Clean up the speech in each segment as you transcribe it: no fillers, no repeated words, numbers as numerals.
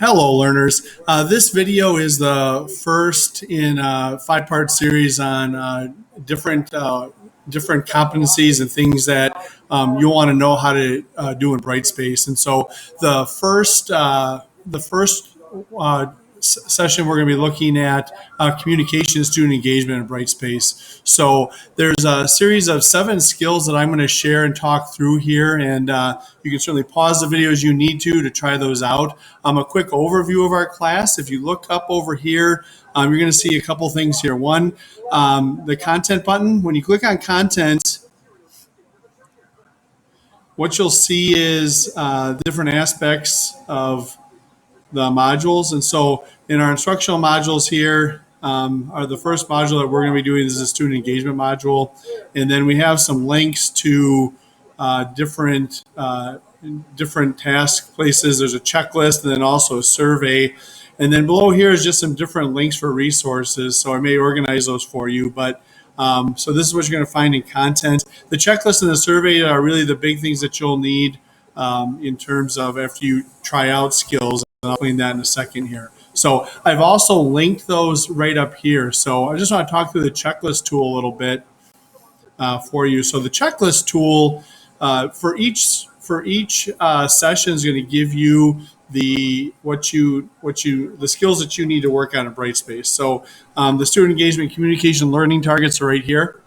Hello, learners. This video is the first in a five-part series on different competencies and things that you'll want to know how to do in Brightspace. And so the first session we're going to be looking at communication, student engagement, and Brightspace. So there's a series of 7 skills that I'm going to share and talk through here, and you can certainly pause the video as you need to try those out. A quick overview of our class. If you look up over here, you're going to see a couple things here. One, the content button. When you click on content, what you'll see is different aspects of the modules. And so in our instructional modules here, are the first module that we're going to be doing is the student engagement module. And then we have some links to different task places. There's a checklist and then also a survey. And then below here is just some different links for resources. So I may organize those for you, but so this is what you're going to find in content. The checklist and the survey are really the big things that you'll need in terms of after you try out skills. I'll explain that in a second here. So I've also linked those right up here. So I just want to talk through the checklist tool a little bit for you. So the checklist tool for each session is going to give you the skills that you need to work on in Brightspace. So the student engagement, communication, learning targets are right here,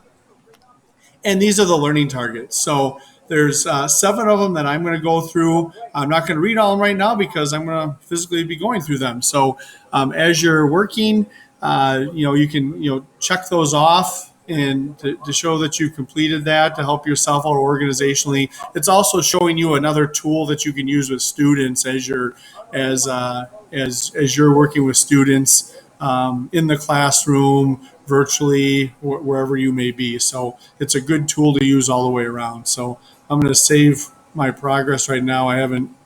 and these are the learning targets. So there's 7 of them that I'm going to go through. I'm not going to read all of them right now because I'm going to physically be going through them. So as you're working, you can check those off and to show that you completed that, to help yourself out organizationally. It's also showing you another tool that you can use with students as you're working with students in the classroom, virtually, wherever you may be. So it's a good tool to use all the way around. So I'm going to save my progress right now. I haven't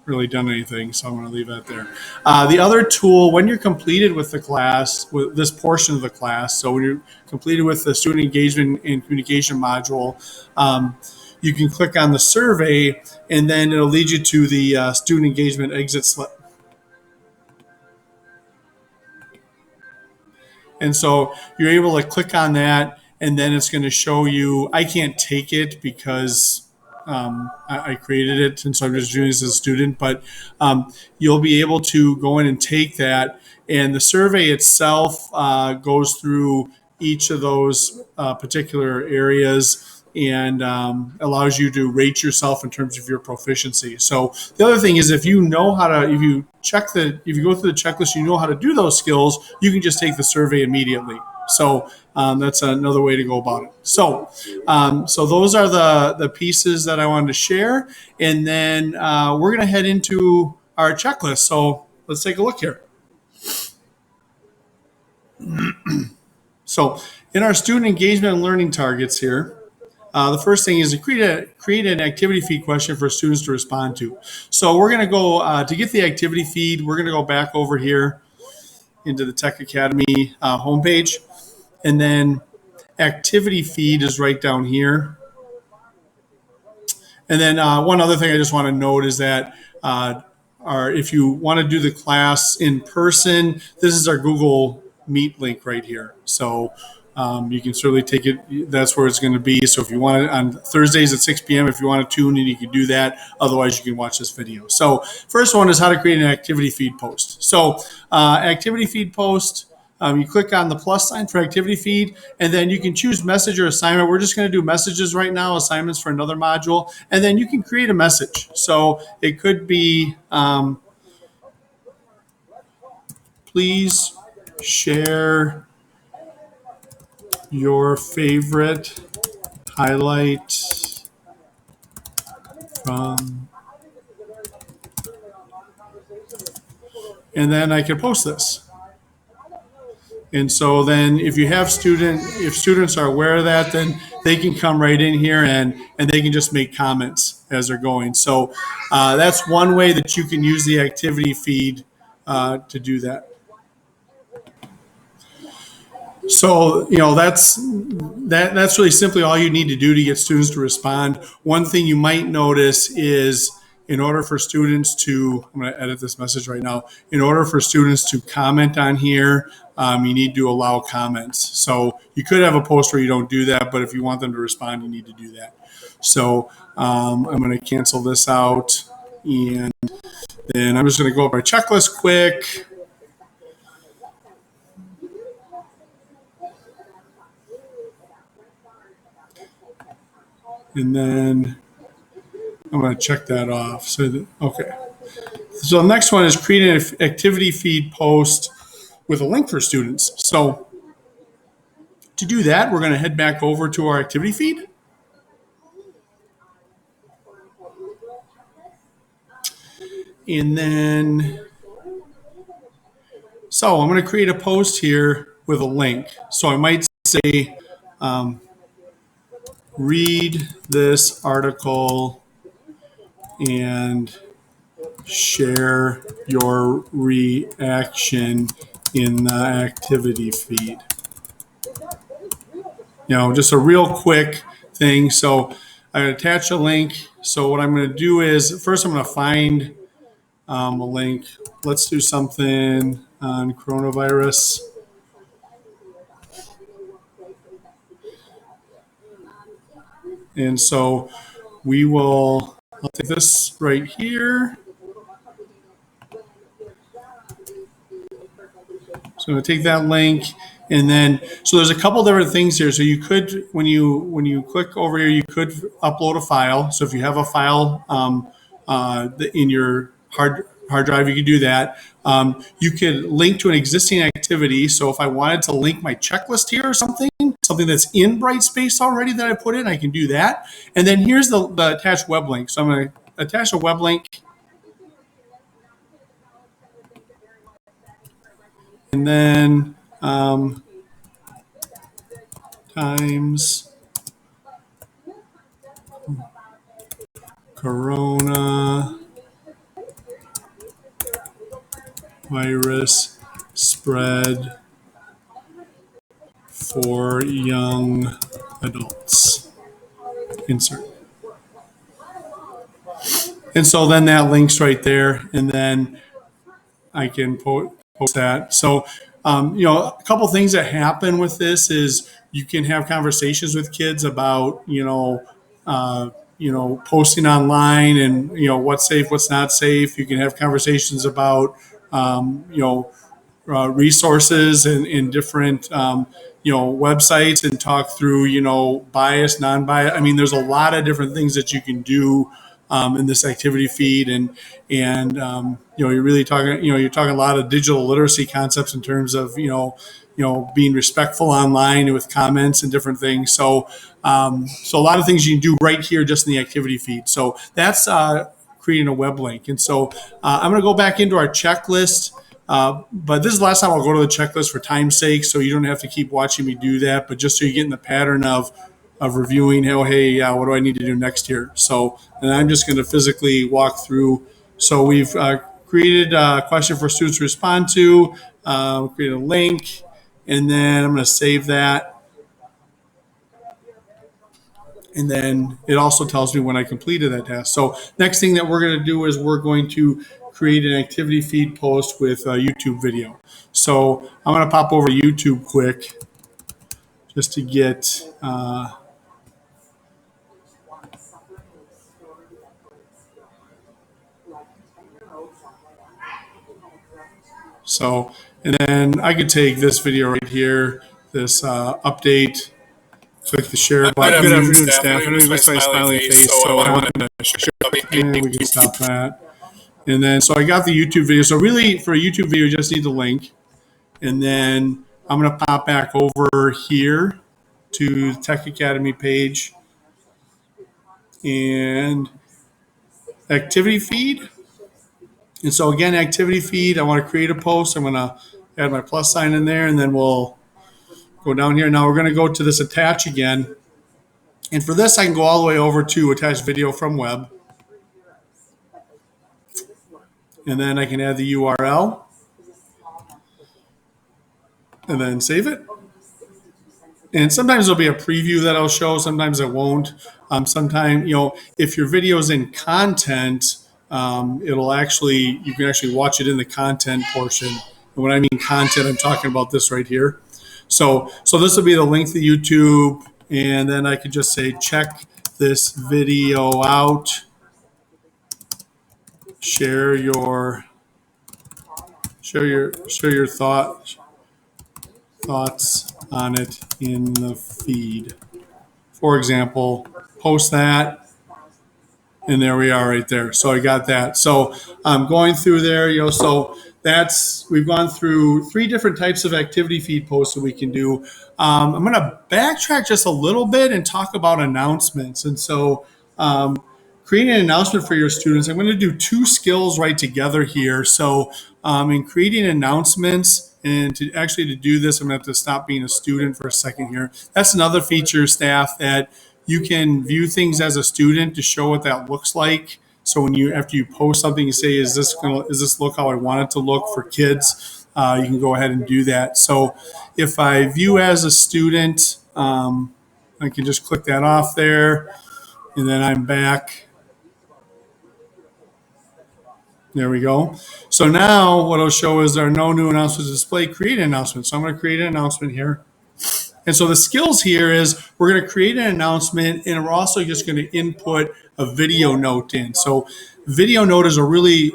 really done anything, so I'm going to leave that there. The other tool, when you're completed with the class, with this portion of the class, so when you're completed with the student engagement and communication module, you can click on the survey, and then it'll lead you to the student engagement exit slip. And so you're able to click on that, and then it's going to show you. I can't take it because I created it, and so I'm just doing this as a student. But you'll be able to go in and take that, and the survey itself goes through each of those particular areas and allows you to rate yourself in terms of your proficiency. So the other thing is, if you go through the checklist, you know how to do those skills, you can just take the survey immediately. So that's another way to go about it. So those are the pieces that I wanted to share. And then we're going to head into our checklist. So let's take a look here. So in our student engagement and learning targets here, the first thing is to create an activity feed question for students to respond to. So we're going to go, to get the activity feed, we're going to go back over here into the Tech Academy homepage. And then activity feed is right down here. And then one other thing I just want to note is that if you want to do the class in person, this is our Google Meet link right here. So you can certainly take it. That's where it's going to be. So if you want it on Thursdays at 6 p.m., if you want to tune in, you can do that. Otherwise, you can watch this video. So first one is how to create an activity feed post. So activity feed post, you click on the plus sign for activity feed, and then you can choose message or assignment. We're just going to do messages right now, assignments for another module. And then you can create a message. So it could be, please share your favorite highlight from, and then I can post this. And so then if students are aware of that, then they can come right in here and they can just make comments as they're going. So that's one way that you can use the activity feed to do that. So, that's really simply all you need to do to get students to respond. One thing you might notice is in order for students to, I'm going to edit this message right now. In order for students to comment on here, you need to allow comments. So you could have a post where you don't do that, but if you want them to respond, you need to do that. So I'm going to cancel this out, and then I'm just going to go over my checklist quick. And then I'm going to check that off. So, okay. So the next one is create an activity feed post with a link for students. So to do that, we're going to head back over to our activity feed. And then, so I'm going to create a post here with a link. So I might say, read this article and share your reaction in the activity feed. Just a real quick thing. So I attach a link. So what I'm going to do is first I'm going to find a link. Let's do something on coronavirus. And so I'll take this right here. So I'm going to take that link, and then so there's a couple different things here. So you could, when you click over here, you could upload a file. So if you have a file in your hard drive, you could do that. You could link to an existing activity. So if I wanted to link my checklist here or something that's in Brightspace already that I put in, I can do that. And then here's the attached web link. So I'm going to attach a web link. And then times corona virus spread for young adults. Insert. And so then that link's right there, and then I can post that. So, a couple things that happen with this is you can have conversations with kids about, posting online and, what's safe, what's not safe. You can have conversations about, resources and different, websites and talk through, bias, non-bias. I mean, there's a lot of different things that you can do in this activity feed, and you're really talking, you're talking a lot of digital literacy concepts in terms of, being respectful online with comments and different things. So a lot of things you can do right here just in the activity feed. So that's creating a web link. And so I'm going to go back into our checklist. But this is the last time I'll go to the checklist for time's sake, so you don't have to keep watching me do that, but just so you get in the pattern of reviewing, what do I need to do next here? So, and I'm just going to physically walk through. So we've created a question for students to respond to, create a link, and then I'm going to save that. And then it also tells me when I completed that task. So next thing that we're going to do is we're going to create an activity feed post with a YouTube video. So I'm going to pop over to YouTube quick just to get so, and then I could take this video right here, this update, click the share button. Good afternoon, staff. I know you missed my smiling face, so I wanted to share update. And we can stop that. And then, so I got the YouTube video. So really, for a YouTube video, you just need the link. And then I'm going to pop back over here to the Tech Academy page and activity feed. And so again, activity feed, I want to create a post. I'm going to add my plus sign in there, and then we'll go down here. Now we're going to go to this attach again. And for this, I can go all the way over to attach video from web. And then I can add the URL and then save it. And sometimes there'll be a preview that I'll show. Sometimes it won't. Sometimes, if your video is in content, it'll actually, you can actually watch it in the content portion. And when I mean content, I'm talking about this right here. So this will be the link to YouTube, and then I could just say, check this video out, share your thoughts on it in the feed. For example, post that, and there we are right there. So I got that. So I'm going through there, so we've gone through 3 different types of activity feed posts that we can do. I'm going to backtrack just a little bit and talk about announcements. And so creating an announcement for your students, I'm going to do 2 skills right together here. So in creating announcements, and to do this, I'm going to have to stop being a student for a second here. That's another feature, staff, that you can view things as a student to show what that looks like. So after you post something, you say, "Is this look how I want it to look for kids?" You can go ahead and do that. So if I view as a student, I can just click that off there, and then I'm back. There we go. So now what it'll show is there are no new announcements displayed. Create an announcement. So I'm going to create an announcement here. And so the skills here is we're going to create an announcement, and we're also just going to input a video note in. So video note is a really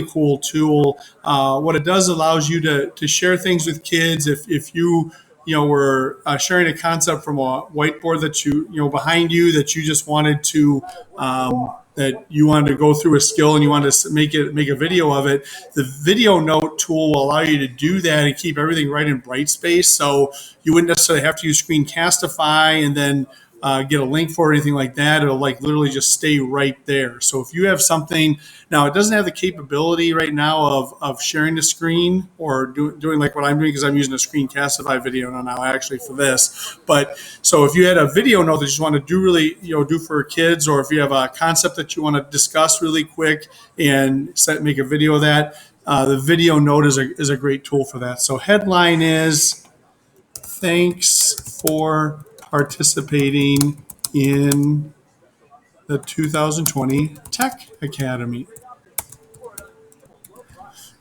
cool tool. What it does allows you to share things with kids. If you were sharing a concept from a whiteboard that behind you that you just wanted to that you wanted to go through a skill and you wanted to make a video of it, the video note tool will allow you to do that and keep everything right in Brightspace. So you wouldn't necessarily have to use Screencastify and then get a link for it or anything like that. It'll literally just stay right there. So if you have something, now it doesn't have the capability right now of sharing the screen or doing like what I'm doing, because I'm using a Screencastify video now actually for this. But so if you had a video note that you just want to do for kids, or if you have a concept that you want to discuss really quick and make a video of that, the video note is a great tool for that. So headline is, thanks for participating in the 2020 Tech Academy.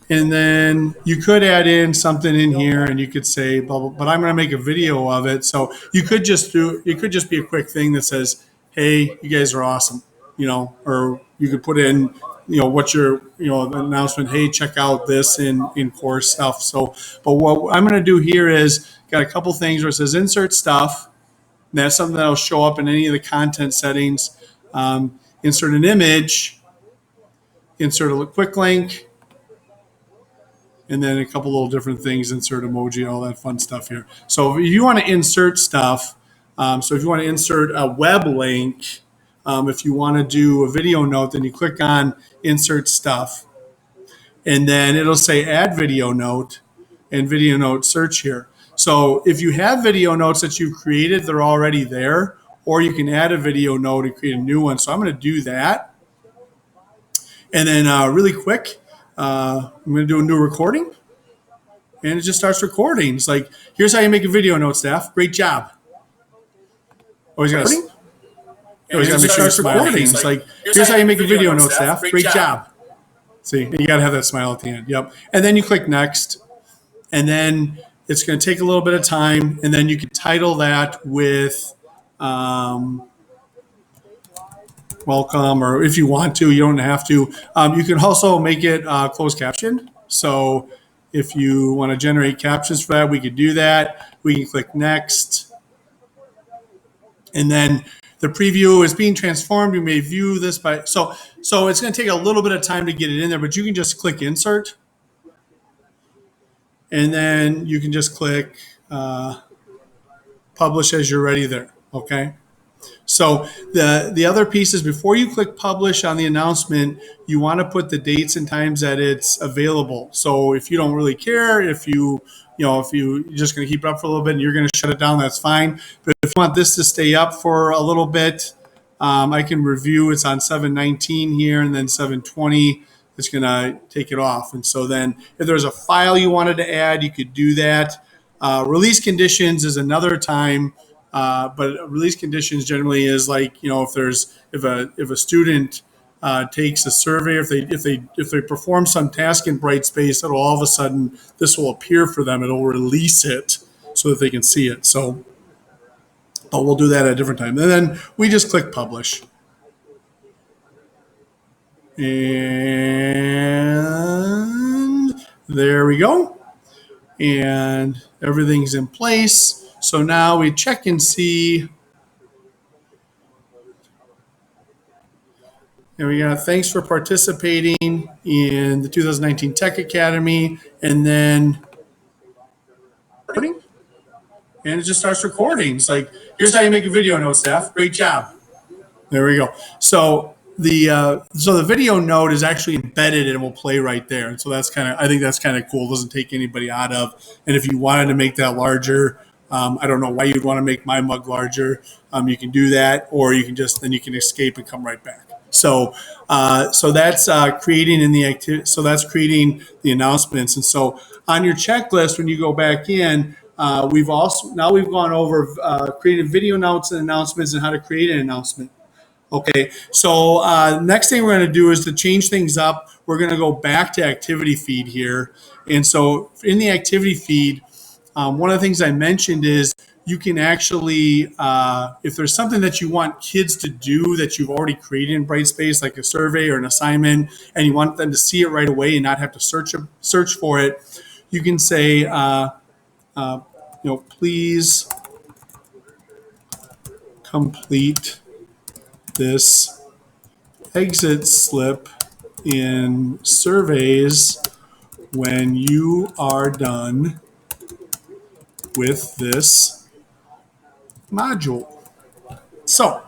And then you could add in something in here, and you could say, blah, blah, but I'm going to make a video of it. So it could just be a quick thing that says, hey, you guys are awesome, or you could put in, what's your, announcement, hey, check out this in course stuff. So, but what I'm going to do here is got a couple things where it says insert stuff. And that's something that'll show up in any of the content settings. Insert an image, insert a quick link, and then a couple little different things, insert emoji, all that fun stuff here. So if you want to insert stuff, so if you want to insert a web link, if you want to do a video note, then you click on insert stuff, and then it'll say add video note and video note search here. So if you have video notes that you've created, they're already there, or you can add a video note and create a new one. So I'm going to do that. And then really quick, I'm going to do a new recording. And it just starts recording. It's like, here's how you make a video note, staff. Great job. Always got to make sure it's recording. It's like, here's how you make a video note, staff. Great job. See, you got to have that smile at the end. Yep. And then you click next. And then it's going to take a little bit of time, and then you can title that with welcome, or if you want to, you don't have to. You can also make it closed captioned. So if you want to generate captions for that, we could do that. We can click next. And then the preview is being transformed. You may view this by, so it's going to take a little bit of time to get it in there, but you can just click insert. And then you can just click publish as you're ready there, okay? So the other piece is, before you click publish on the announcement, you want to put the dates and times that it's available. So if you don't really care, if you're just going to keep it up for a little bit and you're going to shut it down, that's fine. But if you want this to stay up for a little bit, I can review. It's on 7/19 here, and then 7/20. It's going to take it off. And so then if there's a file you wanted to add, you could do that. Release conditions is another time, but release conditions generally is like, if a student takes a survey, if they perform some task in Brightspace, it'll all of a sudden this will appear for them. It'll release it so that they can see it. So, but we'll do that at a different time. And then we just click publish. And there we go. And everything's in place. So now we check and see. And we got thanks for participating in the 2019 Tech Academy. And then and it just starts recording. It's like, here's how you make a video note, Steph. Great job. There we go. So the video note is actually embedded and will play right there. And so I think that's kind of cool. It doesn't take anybody out of. And if you wanted to make that larger, I don't know why you'd want to make my mug larger. You can do that, or you can then you can escape and come right back. So that's creating in the activity. So that's creating the announcements. And so on your checklist, when you go back in, we've gone over creating video notes and announcements and how to create an announcement. Okay, so next thing we're going to do is to change things up. We're going to go back to activity feed here. And so in the activity feed, one of the things I mentioned is you can actually, if there's something that you want kids to do that you've already created in Brightspace, like a survey or an assignment, and you want them to see it right away and not have to search for it, you can say, please complete this exit slip in surveys when you are done with this module. So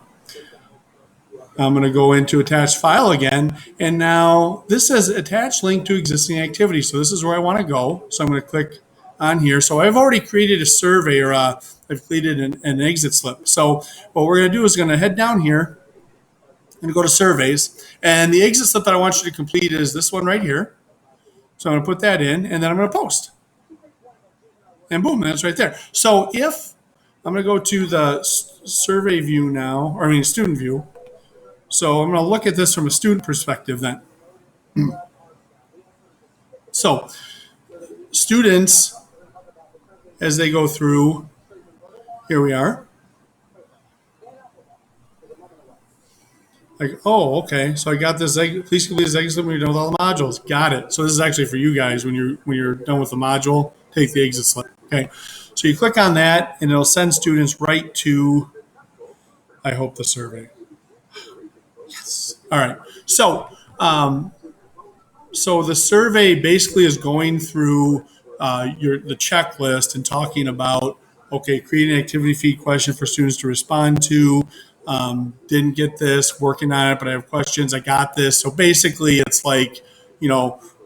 I'm going to go into attached file again, and now this says attach link to existing activity. So this is where I want to go. So I'm going to click on here. So I've already created a survey, or I've created an exit slip. So what we're going to do is going to head down here and go to surveys, and the exit slip that I want you to complete is this one right here. So I'm going to put that in, and then I'm going to post. And boom, that's right there. So if I'm going to go to the survey view now, or student view. So I'm going to look at this from a student perspective then. So students, as they go through, here we are. Like, oh, okay. So I got this. Please complete this exit slip when you're done with all the modules. Got it. So this is actually for you guys. When you're done with the module, take the exit slip. Okay. So you click on that, and it'll send students right to, I hope, the survey. Yes. All right. So so the survey basically is going through the checklist and talking about, okay, creating an activity feed question for students to respond to. Didn't get this, working on it, but I have questions. I got this. So basically it's like,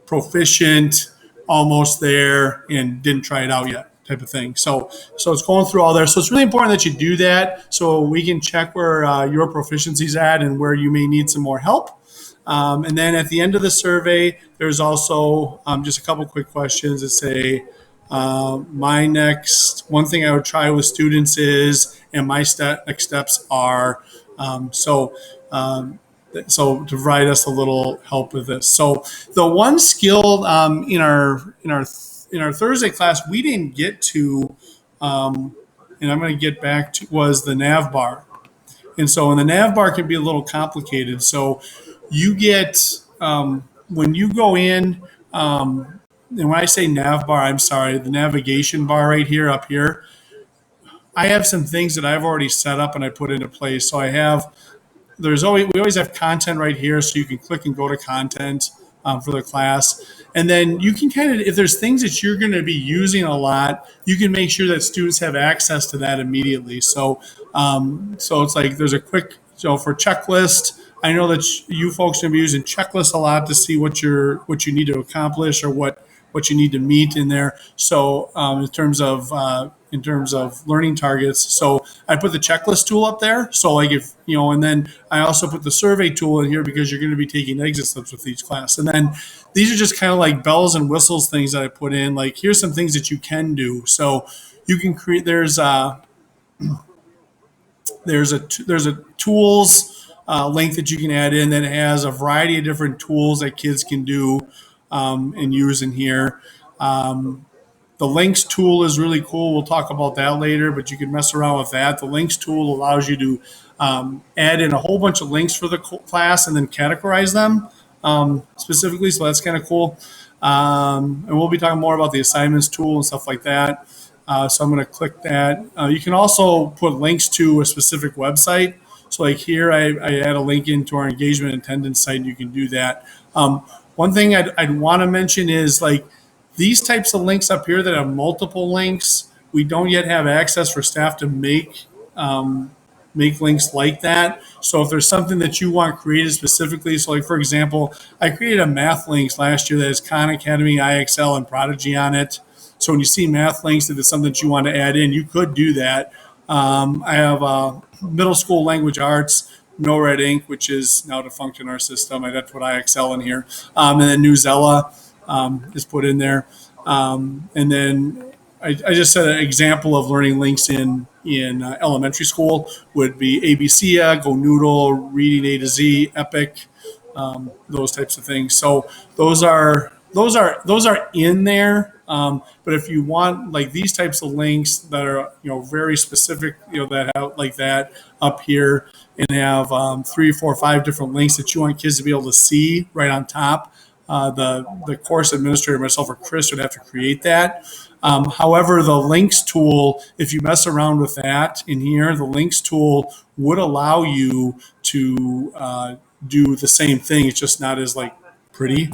proficient, almost there, and didn't try it out yet type of thing. So it's going through all there. So it's really important that you do that so we can check where your proficiency's at and where you may need some more help. And then at the end of the survey, there's also just a couple quick questions that say, one thing I would try with students is, and my next steps are, so to provide us a little help with this. So the one skill in our Thursday class we didn't get to, and I'm going to get back to, was the nav bar. And so, the nav bar can be a little complicated. So you get, when you go in, and when I say nav bar, I'm sorry, the navigation bar right here, up here, I have some things that I've already set up and I put into place. So we always have content right here, so you can click and go to content for the class. And then you can if there's things that you're going to be using a lot, you can make sure that students have access to that immediately. So it's like there's a quick, for checklist, I know that you folks are going to be using checklists a lot to see what you need to accomplish or what you need to meet in there. So in terms of learning targets, so I put the checklist tool up there. So like and then I also put the survey tool in here because you're going to be taking exit slips with each class. And then these are just kind of like bells and whistles things that I put in. Like, here's some things that you can do. So you can create. There's a tools link that you can add in that has a variety of different tools that kids can do and use in here. The links tool is really cool. We'll talk about that later, but you can mess around with that. The links tool allows you to add in a whole bunch of links for the class and then categorize them specifically. So that's kind of cool. And we'll be talking more about the assignments tool and stuff like that. So I'm going to click that. You can also put links to a specific website. So like here, I add a link into our engagement attendance site. And you can do that. One thing I'd want to mention is like these types of links up here that have multiple links. We don't yet have access for staff to make links like that. So if there's something that you want created specifically, so like for example, I created a math links last year that has Khan Academy, IXL, and Prodigy on it. So when you see math links, if it's something that you want to add in, you could do that. I have middle school language arts, No Red Ink, which is now defunct in our system. That's what I excel in here. And then Necedah is put in there. And then I just said an example of learning links in elementary school would be ABC, Go Noodle, Reading A to Z, Epic, those types of things. So those are in there. But if you want like these types of links that are very specific, that have like that up here and have 3, 4, 5 different links that you want kids to be able to see right on top. The course administrator, myself or Chris, would have to create that. However, the links tool, if you mess around with that in here, the links tool would allow you to do the same thing. It's just not as like pretty.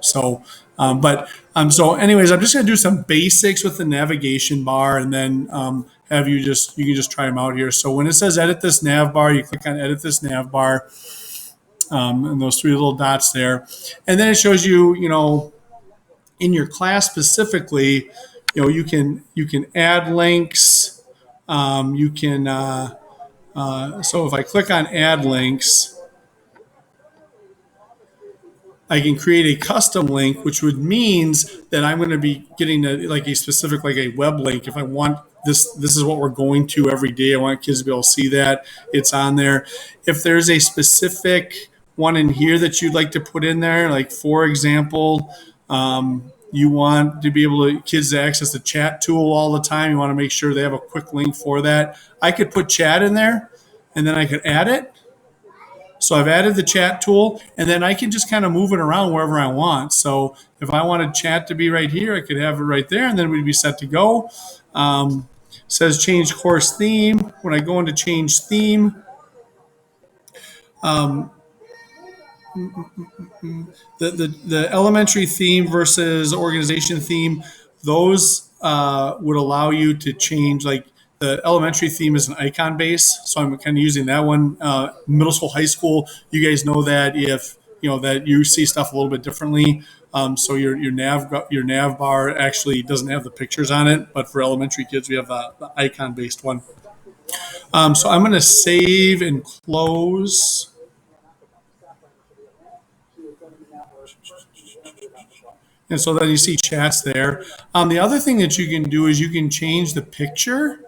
So, so anyways, I'm just going to do some basics with the navigation bar and then you can just try them out here. So when it says edit this nav bar, you click on edit this nav bar. And those 3 little dots there. And then it shows you, in your class specifically, you can add links. So if I click on add links, I can create a custom link, which would means that I'm going to be getting a specific, like a web link. If I want this is what we're going to every day. I want kids to be able to see that it's on there. If there's a specific one in here that you'd like to put in there, like for example, you want to be able to kids to access the chat tool all the time. You want to make sure they have a quick link for that. I could put chat in there and then I could add it. So I've added the chat tool and then I can just kind of move it around wherever I want. So if I wanted chat to be right here, I could have it right there and then we'd be set to go. Says change course theme. When I go into change theme, the elementary theme versus organization theme, those would allow you to change. Like the elementary theme is an icon base, so I'm kind of using that one. Middle school, high school, you guys know that that you see stuff a little bit differently. So your nav bar actually doesn't have the pictures on it, but for elementary kids, we have the icon based one. So I'm going to save and close. And so then you see chats there. The other thing that you can do is you can change the picture,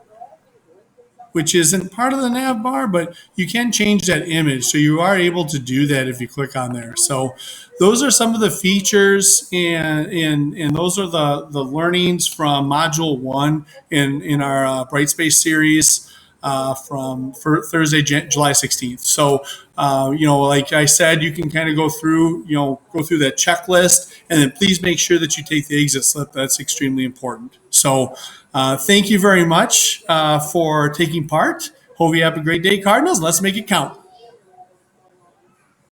which isn't part of the nav bar, but you can change that image. So you are able to do that if you click on there. So those are some of the features and those are the learnings from Module 1 in our Brightspace series. For Thursday, July 16th. So, like I said, you can kind of go through that checklist and then please make sure that you take the exit slip. That's extremely important. So, thank you very much for taking part. Hope you have a great day, Cardinals. Let's make it count.